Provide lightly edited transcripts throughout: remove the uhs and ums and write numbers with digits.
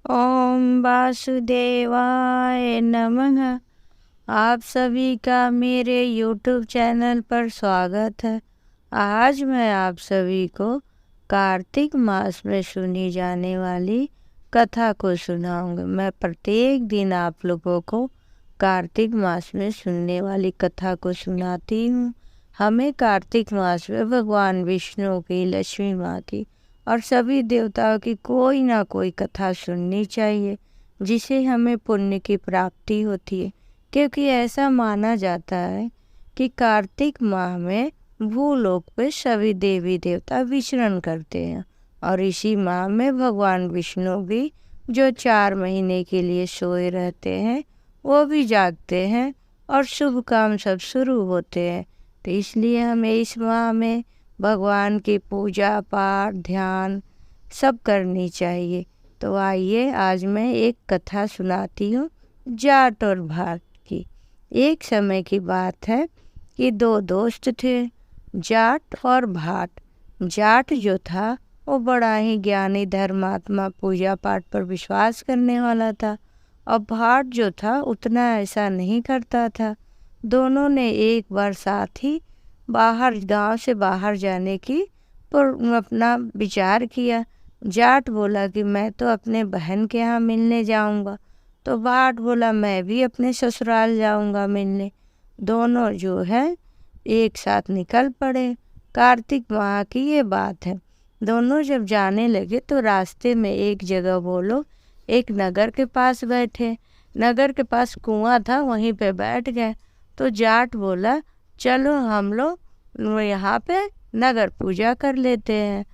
ओम वासुदेवाय नमः। आप सभी का मेरे YouTube चैनल पर स्वागत है। आज मैं आप सभी को कार्तिक मास में सुनी जाने वाली कथा को सुनाऊंगी। मैं प्रत्येक दिन आप लोगों को कार्तिक मास में सुनने वाली कथा को सुनाती हूँ। हमें कार्तिक मास में भगवान विष्णु की, लक्ष्मी माँ की और सभी देवताओं की कोई ना कोई कथा सुननी चाहिए, जिसे हमें पुण्य की प्राप्ति होती है। क्योंकि ऐसा माना जाता है कि कार्तिक माह में भूलोक पे सभी देवी देवता विचरण करते हैं और इसी माह में भगवान विष्णु भी, जो 4 महीने के लिए सोए रहते हैं, वो भी जागते हैं और शुभ काम सब शुरू होते हैं। तो इसलिए हमें इस माह में भगवान की पूजा पाठ ध्यान सब करनी चाहिए। तो आइए आज मैं एक कथा सुनाती हूँ, जाट और भाट की। एक समय की बात है कि 2 दोस्त थे, जाट और भाट। जाट जो था वो बड़ा ही ज्ञानी धर्मात्मा, पूजा पाठ पर विश्वास करने वाला था, और भाट जो था उतना ऐसा नहीं करता था। दोनों ने एक बार साथ ही बाहर, गांव से बाहर जाने की पर अपना विचार किया। जाट बोला कि मैं तो अपने बहन के यहाँ मिलने जाऊंगा, तो भाट बोला मैं भी अपने ससुराल जाऊंगा मिलने। दोनों जो है एक साथ निकल पड़े। कार्तिक माह की ये बात है। दोनों जब जाने लगे तो रास्ते में एक जगह वो लोग एक नगर के पास बैठे। नगर के पास कुआं था, वहीं पे बैठ गए। तो जाट बोला चलो हम लोग यहाँ पे नगर पूजा कर लेते हैं।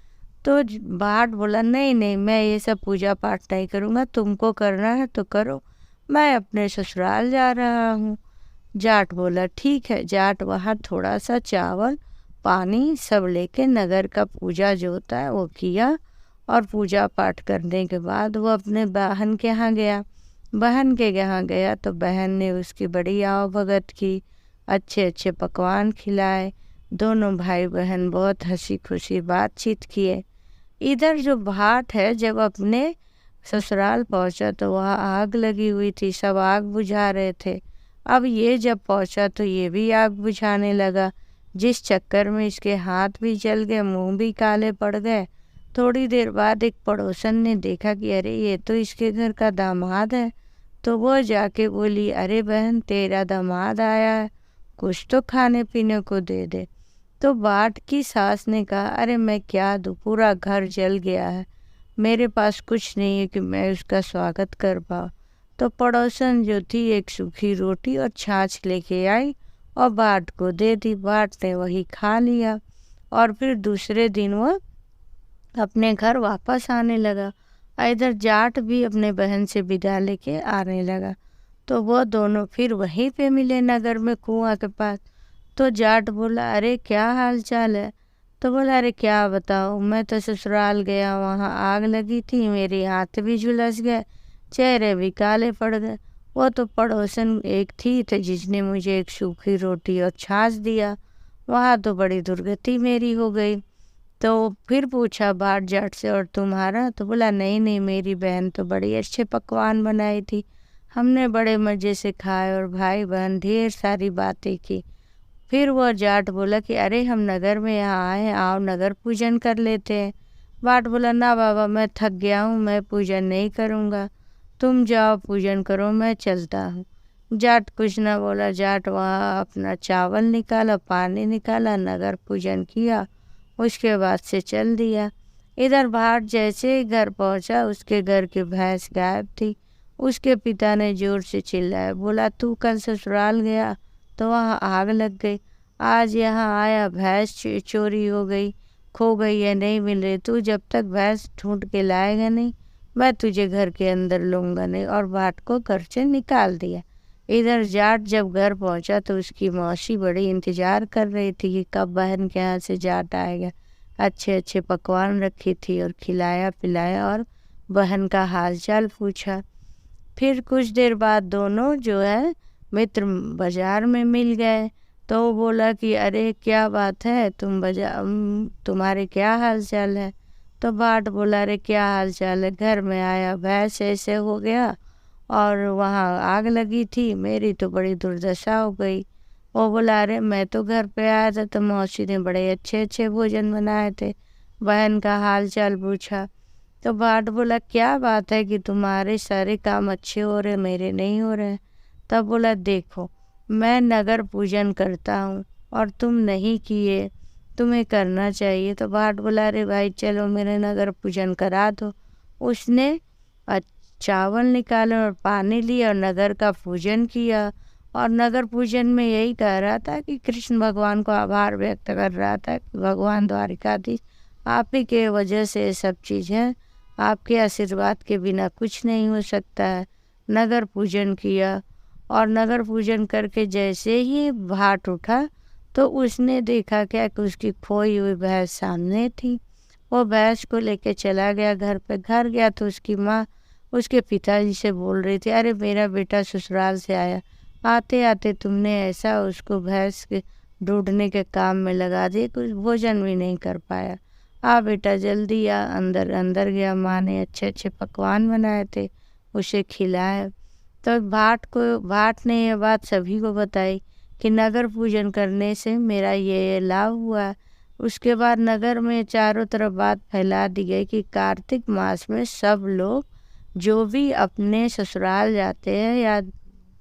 तो भाट बोला नहीं नहीं, मैं ये सब पूजा पाठ नहीं करूँगा, तुमको करना है तो करो, मैं अपने ससुराल जा रहा हूँ। जाट बोला ठीक है। जाट वहाँ थोड़ा सा चावल पानी सब लेके नगर का पूजा जो होता है वो किया, और पूजा पाठ करने के बाद वो अपने बहन के यहाँ गया। बहन के यहाँ गया तो बहन ने उसकी बड़ी आव भगत की, अच्छे अच्छे पकवान खिलाए। दोनों भाई बहन बहुत हंसी खुशी बातचीत किए। इधर जो भाट है जब अपने ससुराल पहुंचा तो वहाँ आग लगी हुई थी, सब आग बुझा रहे थे। अब ये जब पहुंचा तो ये भी आग बुझाने लगा, जिस चक्कर में इसके हाथ भी जल गए, मुंह भी काले पड़ गए। थोड़ी देर बाद एक पड़ोसन ने देखा कि अरे ये तो इसके घर का दामाद है। तो वो जाके बोली अरे बहन, तेरा दामाद आया है, कुछ तो खाने पीने को दे दे। तो बाट की सास ने कहा अरे मैं क्या दूँ, पूरा घर जल गया है, मेरे पास कुछ नहीं है कि मैं उसका स्वागत कर पाऊँ। तो पड़ोसन जो थी एक सूखी रोटी और छाछ लेके आई और बाट को दे दी। बाट ने वही खा लिया और फिर दूसरे दिन वो अपने घर वापस आने लगा। इधर जाट भी अपने बहन से विदा लेके आने लगा। तो वो दोनों फिर वहीं पे मिले नगर में कुआं के पास। तो जाट बोला अरे क्या हाल चाल है। तो बोला अरे क्या बताओ, मैं तो ससुराल गया, वहाँ आग लगी थी, मेरे हाथ भी झुलस गए, चेहरे भी काले पड़ गए। वो तो पड़ोसन एक थी तो जिसने मुझे एक सूखी रोटी और छाछ दिया, वहाँ तो बड़ी दुर्गति मेरी हो गई। तो फिर पूछा बाट जाट से और तुम्हारा। तो बोला नहीं नहीं, मेरी बहन तो बड़ी अच्छे पकवान बनाई थी, हमने बड़े मज़े से खाए और भाई बहन ढेर सारी बातें की। फिर वो जाट बोला कि अरे हम नगर में यहाँ आए हैं, आओ नगर पूजन कर लेते हैं। बाट बोला ना बाबा, मैं थक गया हूँ, मैं पूजन नहीं करूँगा, तुम जाओ पूजन करो, मैं चलता हूँ। जाट कुछ ना बोला। जाट वहाँ अपना चावल निकाला, पानी निकाला, नगर पूजन किया, उसके बाद से चल दिया। इधर भाट जैसे ही घर पहुँचा, उसके घर की भैंस गायब थी। उसके पिता ने जोर से चिल्लाया, बोला तू कल ससुराल गया तो वहाँ आग लग गई, आज यहाँ आया भैंस चोरी हो गई, खो गई है, नहीं मिल रही, तू जब तक भैंस ढूंढ के लाएगा नहीं, मैं तुझे घर के अंदर लूँगा नहीं। और बाट को घर से निकाल दिया। इधर जाट जब घर पहुंचा तो उसकी मौसी बड़ी इंतजार कर रही थी कि कब बहन के यहाँ से जाट आएगा। अच्छे अच्छे पकवान रखी थी और खिलाया पिलाया और बहन का हालचाल पूछा। फिर कुछ देर बाद दोनों जो है मित्र बाजार में मिल गए। तो वो बोला कि अरे क्या बात है, तुम्हारे क्या हाल चाल है। तो भाट बोला, अरे क्या हाल चाल है। घर में आया, भैंस ऐसे हो गया और वहाँ आग लगी थी, मेरी तो बड़ी दुर्दशा हो गई। वो बोला, अरे मैं तो घर पे आया था तो मौसी ने बड़े अच्छे अच्छे भोजन बनाए थे। बहन का हाल चाल पूछा तो भाट बोला, क्या बात है कि तुम्हारे सारे काम अच्छे हो रहे, मेरे नहीं हो रहे। तब बोला, देखो मैं नगर पूजन करता हूँ और तुम नहीं किए, तुम्हें करना चाहिए। तो भाट बोला, अरे भाई चलो मेरे नगर पूजन करा दो। उसने चावल निकाले और पानी लिया और नगर का पूजन किया। और नगर पूजन में यही कह रहा था कि कृष्ण भगवान को आभार व्यक्त कर रहा था कि भगवान द्वारिकाधीश आप ही के वजह से ये सब चीज़ है, आपके आशीर्वाद के बिना कुछ नहीं हो सकता है। नगर पूजन किया और नगर पूजन करके जैसे ही भाट उठा तो उसने देखा क्या कि उसकी खोई हुई भैंस सामने थी। वो भैंस को लेके चला गया घर पे। घर गया तो उसकी माँ उसके पिताजी से बोल रही थी, अरे मेरा बेटा ससुराल से आया, आते आते तुमने ऐसा उसको भैंस के ढूंढने के काम में लगा दिया, कुछ भोजन भी नहीं कर पाया। आ बेटा जल्दी आ। अंदर अंदर गया। माँ ने अच्छे अच्छे पकवान बनाए थे, उसे खिलाए। तो भाट ने ये बात सभी को बताई कि नगर पूजन करने से मेरा ये लाभ हुआ। उसके बाद नगर में चारों तरफ बात फैला दी गई कि कार्तिक मास में सब लोग जो भी अपने ससुराल जाते हैं या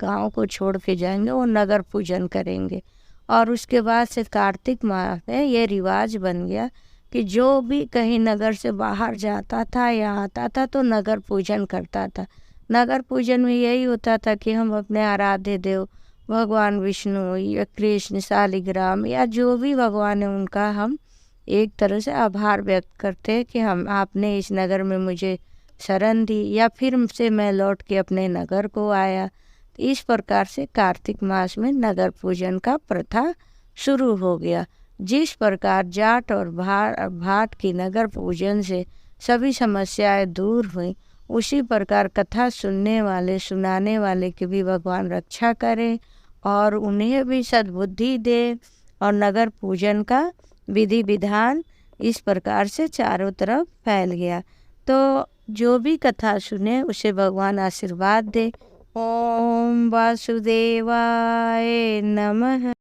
गांव को छोड़ के जाएंगे वो नगर पूजन करेंगे। और उसके बाद से कार्तिक माह में ये रिवाज बन गया कि जो भी कहीं नगर से बाहर जाता था या आता था तो नगर पूजन करता था। नगर पूजन में यही होता था कि हम अपने आराध्य देव भगवान विष्णु या कृष्ण शालिग्राम या जो भी भगवान है उनका हम एक तरह से आभार व्यक्त करते हैं कि हम आपने इस नगर में मुझे शरण दी या फिर से मैं लौट के अपने नगर को आया। इस प्रकार से कार्तिक मास में नगर पूजन का प्रथा शुरू हो गया। जिस प्रकार जाट और भाट की नगर पूजन से सभी समस्याएं दूर हुई, उसी प्रकार कथा सुनने वाले सुनाने वाले की भी भगवान रक्षा करे और उन्हें भी सद्बुद्धि दे। और नगर पूजन का विधि विधान इस प्रकार से चारों तरफ फैल गया। तो जो भी कथा सुने उसे भगवान आशीर्वाद दे। ओम वासुदेवाय नमः।